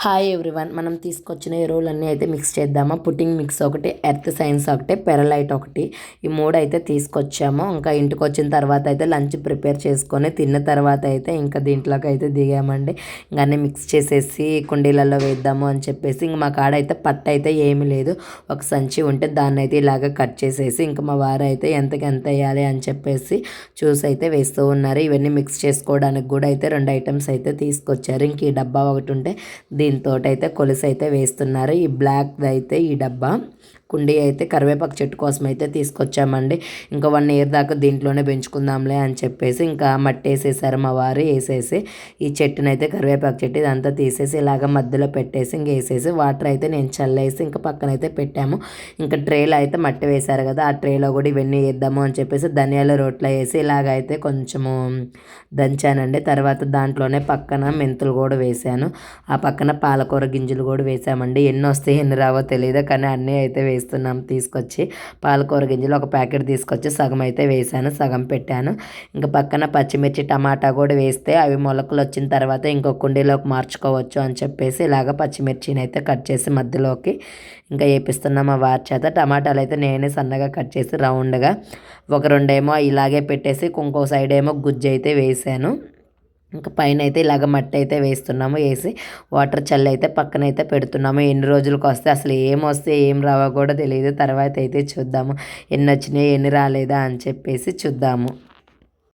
Hi everyone, మనం తీసుకొచ్చిన ఎరువులన్నీ అయితే మిక్స్ చేద్దామా. పుట్టింగ్ మిక్స్ ఒకటి, ఎర్త్ సైన్స్ ఒకటి, పెరలైట్ ఒకటి, ఈ మూడు అయితే తీసుకొచ్చాము. ఇంకా ఇంటికి వచ్చిన తర్వాత అయితే లంచ్ ప్రిపేర్ చేసుకొని తిన్న తర్వాత అయితే ఇంకా దీంట్లోకి అయితే దిగామండి. ఇంకా అన్నీ మిక్స్ చేసేసి కుండీలలో వేద్దాము అని చెప్పేసి ఇంక మా కాడ అయితే పట్ట అయితే ఏమీ లేదు. ఒక సంచి ఉంటే దాన్ని అయితే ఇలాగ కట్ చేసేసి ఇంకా మా వారు అయితే ఎంతకి ఎంత వేయాలి అని చెప్పేసి చూసి అయితే వేస్తూ ఉన్నారు. ఇవన్నీ మిక్స్ చేసుకోవడానికి కూడా అయితే 2 ఐటమ్స్ అయితే తీసుకొచ్చారు. ఇంక ఈ డబ్బా ఒకటి ఉంటే దీంతో అయితే కొలుసు అయితే వేస్తున్నారు. ఈ బ్లాక్ అయితే ఈ డబ్బా కుండీ అయితే కరివేపాకు చెట్టు కోసం అయితే తీసుకొచ్చామండి. ఇంకా 1 ఇయర్ దాకా దీంట్లోనే పెంచుకుందాంలే అని చెప్పేసి ఇంకా మట్టి వేసేసారు మా వారు. వేసేసి ఈ చెట్టునైతే అయితే కరివేపాకు చెట్టు ఇదంతా తీసేసి ఇలాగ మధ్యలో పెట్టేసి ఇంక వేసేసి వాటర్ అయితే నేను చల్లేసి ఇంకా పక్కనైతే పెట్టాము. ఇంకా ట్రేలో అయితే మట్టి వేశారు కదా, ఆ ట్రేలో కూడా ఇవన్నీ వేద్దాము అని చెప్పేసి ధనియాల రోట్లో వేసి ఇలాగైతే కొంచెము దంచానండి. తర్వాత దాంట్లోనే పక్కన మెంతులు కూడా వేసాను. ఆ పక్కన పాలకూర గింజలు కూడా వేసామండి. ఎన్ని వస్తాయి ఎన్ని రావో తెలియదు, కానీ అన్నీ అయితే వేస్తున్నాం. తీసుకొచ్చి పాలకూర గింజలు ఒక ప్యాకెట్ తీసుకొచ్చి సగం అయితే వేసాను, సగం పెట్టాను. ఇంకా పక్కన పచ్చిమిర్చి టమాటా కూడా వేస్తే అవి మొలకలు వచ్చిన తర్వాత ఇంకొక కుండీలోకి మార్చుకోవచ్చు అని చెప్పేసి ఇలాగ పచ్చిమిర్చిని అయితే కట్ చేసి మధ్యలోకి ఇంకా వేపిస్తున్నాం ఆ వారి చేత. టమాటాలు అయితే నేనే సన్నగా కట్ చేసి రౌండ్గా ఒక 2 ఏమో ఇలాగే పెట్టేసి ఇంకో సైడ్ ఏమో గుజ్జు అయితే వేసాను. ఇంకా పైన అయితే ఇలాగ మట్టి అయితే వేస్తున్నాము. వేసి వాటర్ చల్లి అయితే పక్కన అయితే పెడుతున్నాము. ఎన్ని రోజులకు వస్తే అసలు ఏం వస్తే ఏం రావో కూడా తెలియదు. తర్వాత అయితే చూద్దాము ఎన్ని వచ్చినాయి ఎన్ని రాలేదా అని చెప్పేసి చూద్దాము.